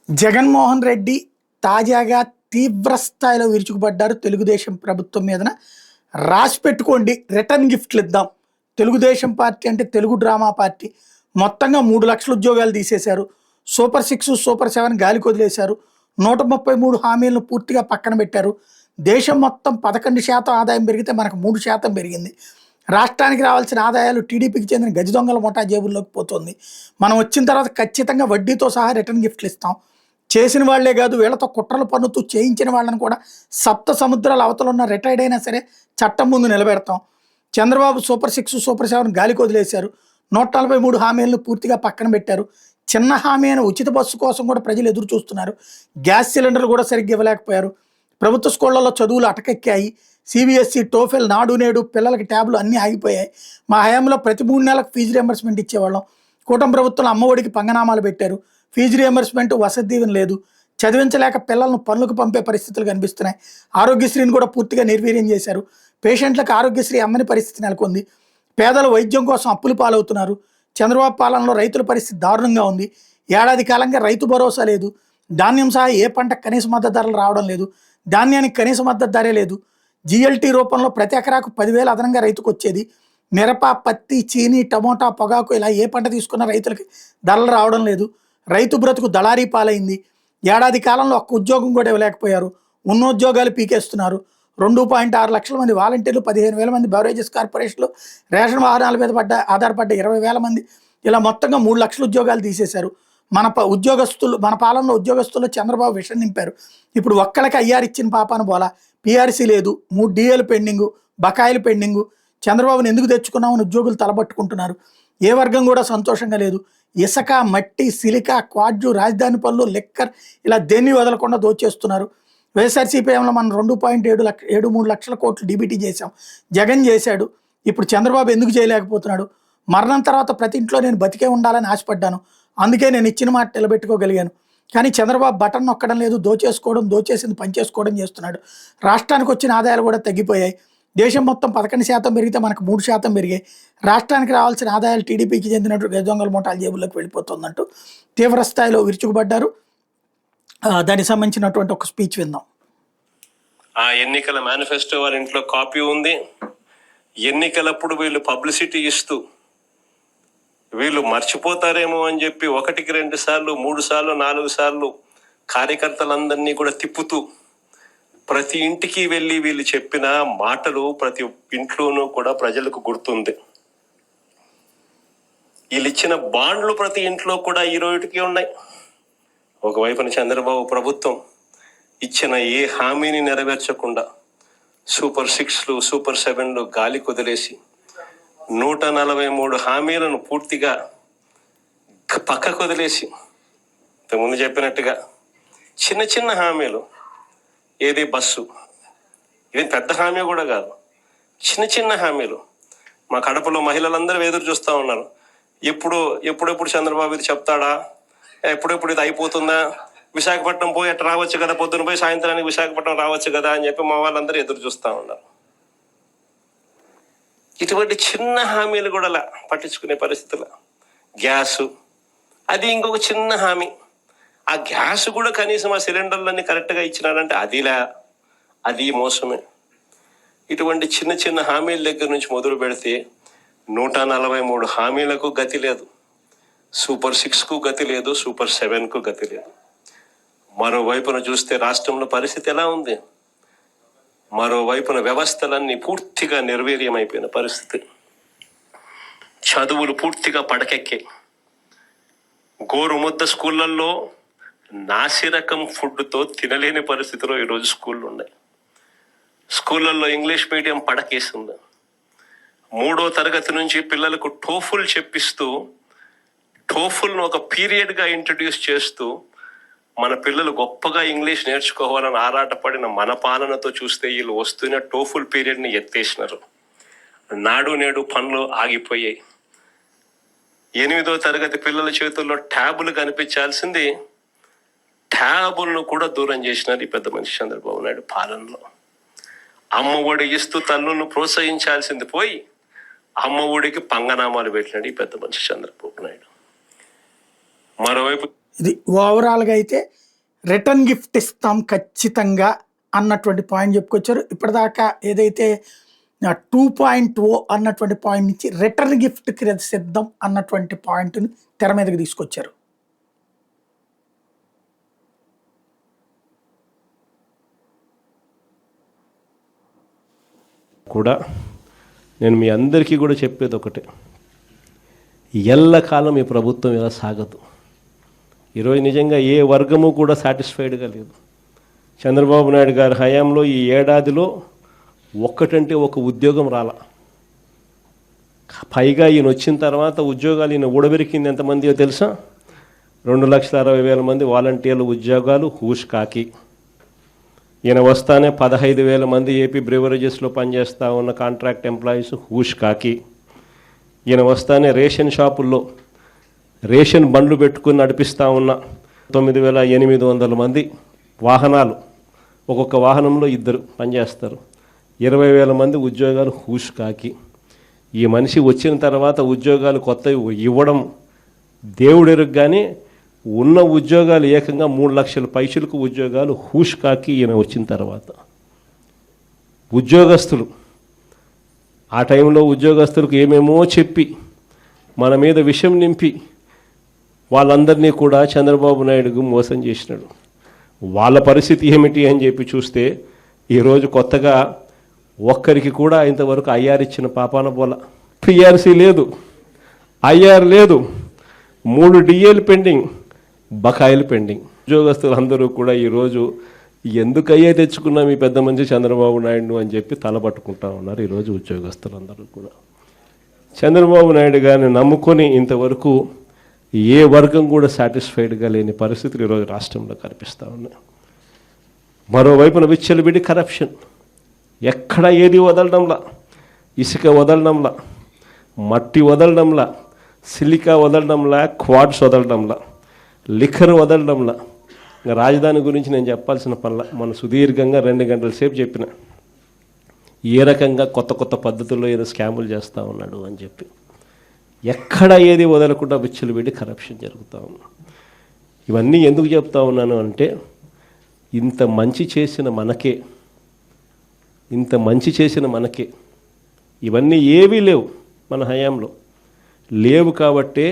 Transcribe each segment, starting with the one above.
జగన్మోహన్ రెడ్డి తాజాగా తీవ్ర స్థాయిలో విరుచుకుపడ్డారు తెలుగుదేశం ప్రభుత్వం మీదన. రాసి పెట్టుకోండి, రిటర్న్ గిఫ్ట్లు ఇద్దాం. తెలుగుదేశం పార్టీ అంటే తెలుగు డ్రామా పార్టీ. మొత్తంగా 3 లక్షల ఉద్యోగాలు తీసేశారు. సూపర్ 6, సూపర్ 7 గాలికి వదిలేశారు. 133 హామీలను పూర్తిగా పక్కన పెట్టారు. దేశం మొత్తం 11% ఆదాయం పెరిగితే మనకు 3% పెరిగింది. రాష్ట్రానికి రావాల్సిన ఆదాయాలు టీడీపీకి చెందిన గజ దొంగల ముఠా జేబుల్లోకి పోతుంది. మనం వచ్చిన తర్వాత ఖచ్చితంగా వడ్డీతో సహా రిటర్న్ గిఫ్ట్లు ఇస్తాం. చేసిన వాళ్లే కాదు, వీళ్ళతో కుట్రలు పన్నుతూ చేయించిన వాళ్ళని కూడా సప్త సముద్రాల అవతల ఉన్న రిటైర్డ్ అయినా సరే చట్టం ముందు నిలబెడతాం. చంద్రబాబు సూపర్ 6, సూపర్ 7 గాలికి వదిలేశారు. 143 హామీలను పూర్తిగా పక్కన పెట్టారు. చిన్న హామీ అయిన ఉచిత బస్సు కోసం కూడా ప్రజలు ఎదురు చూస్తున్నారు. గ్యాస్ సిలిండర్లు కూడా సరిగ్గా ఇవ్వలేకపోయారు. ప్రభుత్వ స్కూళ్లలో చదువులు అటకెక్కాయి. సిబిఎస్ఈ, టోఫెల్, నాడు నేడు పిల్లలకి ట్యాబ్లు అన్నీ ఆగిపోయాయి. మా హయాంలో ప్రతి 3 నెలలకు ఫీజు రియంబర్స్మెంట్ ఇచ్చేవాళ్ళం. కూటమి ప్రభుత్వం అమ్మఒడికి పంగనామాలు పెట్టారు. ఫీజు రియంబర్స్మెంట్, వసతి దీవెన లేదు. చదివించలేక పిల్లలను పనులకు పంపే పరిస్థితులు కనిపిస్తున్నాయి. ఆరోగ్యశ్రీని కూడా పూర్తిగా నిర్వీర్యం చేశారు. పేషెంట్లకు ఆరోగ్యశ్రీ అమ్మని పరిస్థితి నెలకొంది. పేదలు వైద్యం కోసం అప్పులు పాలవుతున్నారు. చంద్రబాబు పాలనలో రైతుల పరిస్థితి దారుణంగా ఉంది. ఏడాది కాలంగా రైతు భరోసా లేదు. ధాన్యం సహా ఏ పంట కనీస మద్దతు ధరలు రావడం లేదు. ధాన్యానికి కనీస మద్దతు ధరే లేదు. జిఎల్టీ రూపంలో ప్రతి ఎకరాకు 10,000 అదనంగా రైతుకు వచ్చేది. మిరప, పత్తి, చీని, టమోటా, పొగాకు ఇలా ఏ పంట తీసుకున్న రైతులకి ధరలు రావడం లేదు. రైతు బ్రతుకు దళారీ పాలైంది. ఏడాది కాలంలో ఒక్క ఉద్యోగం కూడా ఇవ్వలేకపోయారు. ఉన్న ఉద్యోగాలు పీకేస్తున్నారు. 2.6 లక్షల మంది వాలంటీర్లు, 15,000 మంది బెవరేజెస్ కార్పొరేషన్లు, రేషన్ వాహనాల మీద ఆధారపడ్డ 20,000 మంది, ఇలా మొత్తంగా 3 లక్షల ఉద్యోగాలు తీసేశారు. మన పాలనలో ఉద్యోగస్తుల్లో చంద్రబాబు విషం నింపారు. ఇప్పుడు ఒక్కళ్ళకి ఐఆర్ ఇచ్చిన పాపాను పోలా. పీఆర్సీ లేదు. 3 డిఏలు పెండింగు, బకాయిలు పెండింగు. చంద్రబాబుని ఎందుకు తెచ్చుకున్నామని ఉద్యోగులు తలబట్టుకుంటున్నారు. ఏ వర్గం కూడా సంతోషంగా లేదు. ఇసుక, మట్టి, సిలికా, క్వాడ్జు, రాజధాని పనులు, లిక్కర్ ఇలా దేన్ని వదలకుండా దోచేస్తున్నారు. వైఎస్ఆర్సీపీఎంలో మనం 2.73 లక్షల కోట్లు డీబీటీ చేశాం. జగన్ చేశాడు. ఇప్పుడు చంద్రబాబు ఎందుకు చేయలేకపోతున్నాడు? మరణం తర్వాత ప్రతి ఇంట్లో నేను బతికే ఉండాలని ఆశపడ్డాను. అందుకే నేను ఇచ్చిన మాట నిలబెట్టుకోగలిగాను. కానీ చంద్రబాబు బటన్ నొక్కడం లేదు. దోచేసుకోవడం, దోచేసింది పనిచేసుకోవడం చేస్తున్నాడు. రాష్ట్రానికి వచ్చిన ఆదాయాలు కూడా తగ్గిపోయాయి. దేశం మొత్తం 11% పెరిగితే మనకు 3% పెరిగాయి. రాష్ట్రానికి రావాల్సిన ఆదాయాలు టీడీపీకి చెందినట్టు గజ దొంగల ముఠాల జేబుల్లోకి వెళ్ళిపోతుందంటూ తీవ్ర స్థాయిలో విరుచుకుపడ్డారు. దానికి సంబంధించినటువంటి ఒక స్పీచ్ విందాం. ఆ ఎన్నికల మేనిఫెస్టో వాళ్ళ ఇంట్లో కాపీ ఉంది. ఎన్నికలప్పుడు వీళ్ళు పబ్లిసిటీ ఇస్తూ వీళ్ళు మర్చిపోతారేమో అని చెప్పి 1కి 2 సార్లు, 3 సార్లు, 4 సార్లు కార్యకర్తలందరినీ కూడా తిప్పుతూ ప్రతి ఇంటికి వెళ్ళి వీళ్ళు చెప్పిన మాటలు ప్రతి ఇంట్లోనూ కూడా ప్రజలకు గుర్తుంది. వీళ్ళు ఇచ్చిన బాండ్లు ప్రతి ఇంట్లో కూడా ఈ రోజుకి ఉన్నాయి. ఒకవైపున చంద్రబాబు ప్రభుత్వం ఇచ్చిన ఏ హామీని నెరవేర్చకుండా సూపర్ 6లు, సూపర్ 7లు గాలి కుదిలేసి 143 హామీలను పూర్తిగా పక్కకు వదిలేసి, ఇంతకుముందు చెప్పినట్టుగా చిన్న చిన్న హామీలు, ఏది బస్సు, ఇది పెద్ద హామీ కూడా కాదు, చిన్న చిన్న హామీలు. మా కడపలో మహిళలందరూ ఎదురు చూస్తూ ఉన్నారు. ఎప్పుడెప్పుడు చంద్రబాబు ఇది చెప్తాడా, ఎప్పుడెప్పుడు ఇది అయిపోతుందా, విశాఖపట్నం పోయి అట్లా రావచ్చు కదా, పొద్దున పోయి సాయంత్రానికి విశాఖపట్నం రావచ్చు కదా అని చెప్పి మా వాళ్ళందరూ ఎదురు చూస్తూ ఉన్నారు. ఇటువంటి చిన్న హామీలు కూడా పట్టించుకునే పరిస్థితుల. గ్యాసు, అది ఇంకొక చిన్న హామీ. ఆ గ్యాస్ కూడా కనీసం ఆ సిలిండర్లన్నీ కరెక్ట్గా ఇచ్చినారంటే అది మోసమే. ఇటువంటి చిన్న చిన్న హామీల దగ్గర నుంచి మొదలు పెడితే 143 హామీలకు గతి లేదు. సూపర్ 6కు గతి లేదు. సూపర్ 7కు గతి లేదు. మరోవైపున చూస్తే రాష్ట్రంలో పరిస్థితి ఎలా ఉంది? మరోవైపున వ్యవస్థలన్నీ పూర్తిగా నిర్వీర్యమైపోయిన పరిస్థితి. చదువులు పూర్తిగా పడకెక్కాయి. గోరుముద్ద స్కూళ్ళల్లో నాసిరకం ఫుడ్తో తినలేని పరిస్థితిలో ఈరోజు స్కూళ్ళు ఉన్నాయి. స్కూళ్ళల్లో ఇంగ్లీష్ మీడియం పడకేసింది. 3వ తరగతి నుంచి పిల్లలకు టోఫుల్ చెప్పిస్తూ, టోఫుల్ను ఒక పీరియడ్గా ఇంట్రడ్యూస్ చేస్తూ మన పిల్లలు గొప్పగా ఇంగ్లీష్ నేర్చుకోవాలని ఆరాటపడిన మన పాలనతో చూస్తే వీళ్ళు వస్తున్న టోఫుల్ పీరియడ్ని ఎత్తేసినారు. నాడు నేడు పనులు ఆగిపోయాయి. 8వ తరగతి పిల్లల చేతుల్లో ట్యాబులు కనిపించాల్సింది ట్యాబులను కూడా దూరం చేసినారు ఈ పెద్ద మనిషి చంద్రబాబు నాయుడు పాలనలో. అమ్మ ఒడి ఇస్తూ తల్లులను ప్రోత్సహించాల్సింది పోయి అమ్మ ఒడికి పంగనామాలు పెట్టినాడు ఈ పెద్ద మనిషి చంద్రబాబు నాయుడు. మరోవైపు ఇది ఓవరాల్గా అయితే రిటర్న్ గిఫ్ట్ ఇస్తాం ఖచ్చితంగా అన్నటువంటి పాయింట్ చెప్పుకొచ్చారు. ఇప్పటిదాకా ఏదైతే 2.0 అన్నటువంటి పాయింట్ నుంచి రిటర్న్ గిఫ్ట్కి సిద్ధం అన్నటువంటి పాయింట్ని తెర మీదకి తీసుకొచ్చారు. కూడా నేను మీ అందరికీ కూడా చెప్పేది ఒకటే, ఎల్లకాలం ఈ ప్రభుత్వం ఇలా సాగదు. ఈరోజు నిజంగా ఏ వర్గము కూడా సాటిస్ఫైడ్గా లేదు. చంద్రబాబు నాయుడు గారి హయాంలో ఈ ఏడాదిలో ఒక్కటంటే ఒక ఉద్యోగం రాల. పైగా ఈయన వచ్చిన తర్వాత ఉద్యోగాలు ఈయన ఊడబెరికింది ఎంతమందియో తెలుసా? 2,60,000 మంది వాలంటీర్ల ఉద్యోగాలు హూష్ కాకి. ఈయన వస్తానే 15,000 మంది ఏపీ బ్రివరేజెస్లో పనిచేస్తూ ఉన్న కాంట్రాక్ట్ ఎంప్లాయీస్ హూష్ కాకి. ఈయన వస్తానే రేషన్ షాపుల్లో రేషన్ బండ్లు పెట్టుకుని నడిపిస్తూ ఉన్న 9,800 మంది వాహనాలు, ఒక్కొక్క వాహనంలో 2 పనిచేస్తారు, 20,000 మంది ఉద్యోగాలు హూష్ కాకి. ఈ మనిషి వచ్చిన తర్వాత ఉద్యోగాలు కొత్తవి ఇవ్వడం దేవుడెరుగ్గానే ఉన్న ఉద్యోగాలు ఏకంగా 3 లక్షల పైసలకు ఉద్యోగాలు హూష్ కాకి ఈయన వచ్చిన తర్వాత. ఉద్యోగస్తులు ఆ టైంలో ఉద్యోగస్తులకు ఏమేమో చెప్పి మన మీద విషం నింపి వాళ్ళందరినీ కూడా చంద్రబాబు నాయుడుకు మోసం చేసినాడు. వాళ్ళ పరిస్థితి ఏమిటి అని చెప్పి చూస్తే ఈరోజు కొత్తగా ఒక్కరికి కూడా ఇంతవరకు ఐఆర్ ఇచ్చిన పాపాన పోల. పిఆర్సీ లేదు, ఐఆర్ లేదు, 3 డిఏలు పెండింగ్, బకాయిలు పెండింగ్. ఉద్యోగస్తులు అందరూ కూడా ఈరోజు ఎందుకయ్యే తెచ్చుకున్నాం ఈ పెద్ద మంచి చంద్రబాబు నాయుడు అని చెప్పి తలపట్టుకుంటా ఉన్నారు. ఈరోజు ఉద్యోగస్తులందరూ కూడా చంద్రబాబు నాయుడు గారిని నమ్ముకొని ఇంతవరకు ఏ వర్గం కూడా సాటిస్ఫైడ్గా లేని పరిస్థితులు ఈరోజు రాష్ట్రంలో కనిపిస్తూ ఉన్నాయి. మరోవైపున విచ్చలవిడి కరప్షన్, ఎక్కడ ఏది వదలడంలా, ఇసుక వదలడంలా, మట్టి వదలడంలా, సిలికా వదలడంలా, క్వాడ్స్ వదలడంలా, లిఖర్ వదలడంలా. ఇంకా రాజధాని గురించి నేను చెప్పాల్సిన పనుల మన సుదీర్ఘంగా 2 గంటల సేపు చెప్పిన ఏ రకంగా కొత్త కొత్త పద్ధతుల్లో ఏదో స్కాములు చేస్తూ ఉన్నాడు అని చెప్పి. ఎక్కడ ఏది వదలకుండా విచ్చలవిడి కరప్షన్ జరుగుతూ ఉంది. ఇవన్నీ ఎందుకు చెప్తా ఉన్నాను అంటే, ఇంత మంచి చేసిన మనకే ఇవన్నీ ఏవీ లేవు, మన హయాంలో లేవు. కాబట్టే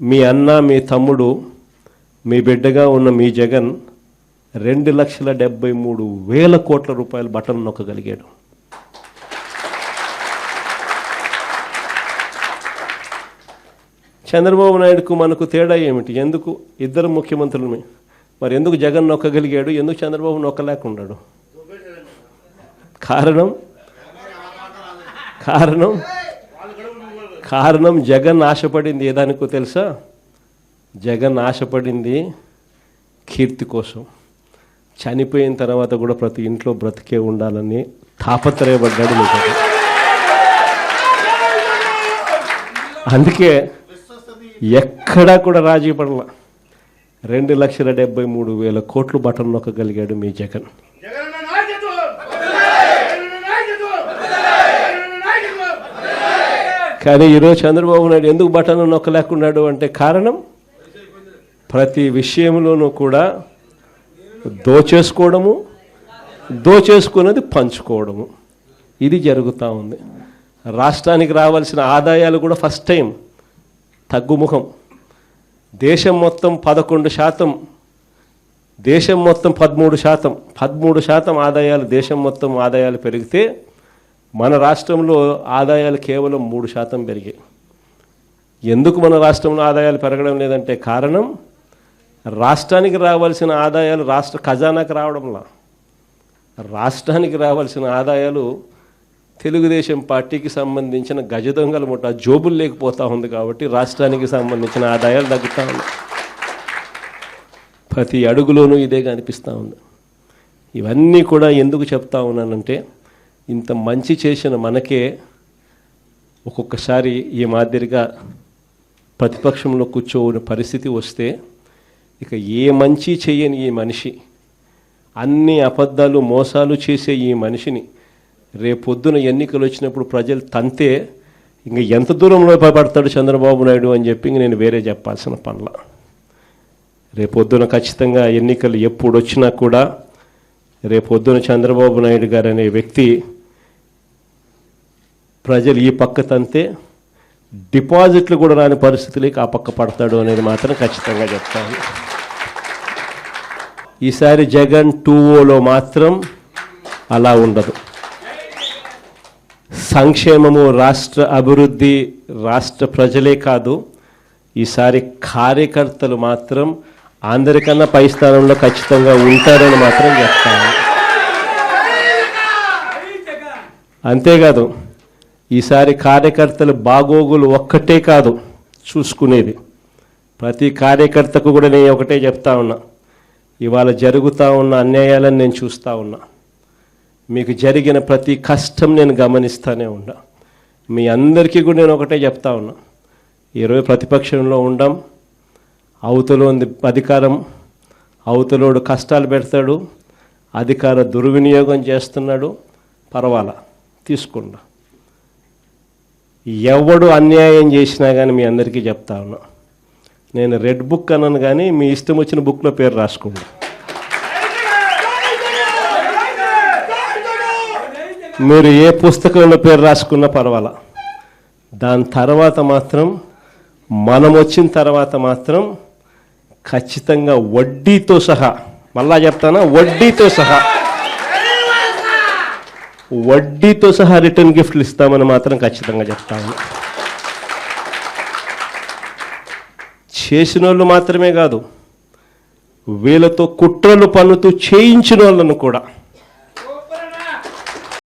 మీ అన్న, మీ తమ్ముడు, మీ బిడ్డగా ఉన్న మీ జగన్ 2,73,000 కోట్ల రూపాయలు బటన్ నొక్కగలిగాడు. చంద్రబాబు నాయుడుకు మనకు తేడా ఏమిటి? ఎందుకు ఇద్దరు ముఖ్యమంత్రులమే, మరి ఎందుకు జగన్ నొక్కగలిగాడు, ఎందుకు చంద్రబాబు నొక్కలేకున్నాడు? కారణం జగన్ ఆశపడింది ఏదానికో తెలుసా? జగన్ ఆశపడింది కీర్తి కోసం. చనిపోయిన తర్వాత కూడా ప్రతి ఇంట్లో బ్రతికే ఉండాలని తాపత్రయపడ్డాడు జగన్. అందుకే ఎక్కడా కూడా రాజీ పడలా. 2,73,000 కోట్లు బటన్ నొక్కగలిగాడు మీ జగన్. కానీ ఈరోజు చంద్రబాబు నాయుడు ఎందుకు బటన్ నొక్కలేకున్నాడు అంటే కారణం, ప్రతి విషయంలోనూ కూడా దోచేసుకున్నది పంచుకోవడము, ఇది జరుగుతూ ఉంది. రాష్ట్రానికి రావాల్సిన ఆదాయాలు కూడా ఫస్ట్ టైం తగ్గుముఖం. దేశం మొత్తం 11%, దేశం మొత్తం 13% ఆదాయాలు, దేశం మొత్తం ఆదాయాలు పెరిగితే మన రాష్ట్రంలో ఆదాయాలు కేవలం 3% పెరిగాయి. ఎందుకు మన రాష్ట్రంలో ఆదాయాలు పెరగడం లేదంటే కారణం, రాష్ట్రానికి రావాల్సిన ఆదాయాలు రాష్ట్ర ఖజానాకు రావడంలా. రాష్ట్రానికి రావాల్సిన ఆదాయాలు తెలుగుదేశం పార్టీకి సంబంధించిన గజ దొంగల ముఠా జోబులు లేకపోతూ ఉంది. కాబట్టి రాష్ట్రానికి సంబంధించిన ఆదాయాలు తగ్గుతూ ఉన్నాయి. ప్రతి అడుగులోనూ ఇదే కనిపిస్తూ ఉంది. ఇవన్నీ కూడా ఎందుకు చెప్తా ఉన్నానంటే, ఇంత మంచి చేసిన మనకే ఒక్కొక్కసారి ఈ మాదిరిగా ప్రతిపక్షంలో కూర్చోని పరిస్థితి వస్తే, ఇక ఏ మంచి చేయని ఈ మనిషి, అన్ని అబద్ధాలు మోసాలు చేసే ఈ మనిషిని రేపొద్దున ఎన్నికలు వచ్చినప్పుడు ప్రజలు తంతే ఇంక ఎంత దూరంలో పడతాడు చంద్రబాబు నాయుడు అని చెప్పి ఇంక నేను వేరే చెప్పాల్సిన పనుల. రేపొద్దున ఖచ్చితంగా ఎన్నికలు ఎప్పుడు వచ్చినా కూడా రేపొద్దున చంద్రబాబు నాయుడు గారు అనే వ్యక్తి ప్రజలు ఈ పక్క తంతే డిపాజిట్లు కూడా రాని పరిస్థితులకి ఆ పక్క పడతాడు అనేది మాత్రం ఖచ్చితంగా చెప్తాను. ఈసారి జగన్ 2.0లో మాత్రం అలా ఉండదు. సంక్షేమము, రాష్ట్ర అభివృద్ధి, రాష్ట్ర ప్రజలే కాదు, ఈసారి కార్యకర్తలు మాత్రం అందరికన్నా పై స్థానంలో ఖచ్చితంగా ఉంటారని మాత్రం చెప్తాను. అంతేకాదు, ఈసారి కార్యకర్తలు బాగోగులు ఒక్కటే కాదు చూసుకునేది, ప్రతి కార్యకర్తకు కూడా నేను ఒకటే చెప్తా ఉన్నా, ఇవాళ జరుగుతూ ఉన్న అన్యాయాలను నేను చూస్తూ ఉన్నా, మీకు జరిగిన ప్రతి కష్టం నేను గమనిస్తూనే ఉన్నా. మీ అందరికీ కూడా నేను ఒకటే చెప్తా ఉన్నా, ఈరోజు ప్రతిపక్షంలో ఉండం, అవతలో అధికారం, అవతలోడు కష్టాలు పెడతాడు, అధికార దుర్వినియోగం చేస్తున్నాడు, పర్వాలా తీసుకుండా. ఎవడు అన్యాయం చేసినా కానీ మీ అందరికీ చెప్తా ఉన్నా, నేను రెడ్ బుక్ అన్నాను కానీ మీ ఇష్టం వచ్చిన బుక్లో పేరు రాసుకోండి. మీరు ఏ పుస్తకంలో పేరు రాసుకున్నా పర్వాలా. దాని తర్వాత మాత్రం మనం వచ్చిన తర్వాత మాత్రం ఖచ్చితంగా వడ్డీతో సహా, మళ్ళా చెప్తానా, వడ్డీతో సహా రిటర్న్ గిఫ్ట్లు ఇస్తామని మాత్రం ఖచ్చితంగా చెప్తాను. చేసిన వాళ్ళు మాత్రమే కాదు, వీళ్ళతో కుట్రలు పన్నుతూ చేయించిన వాళ్ళను కూడా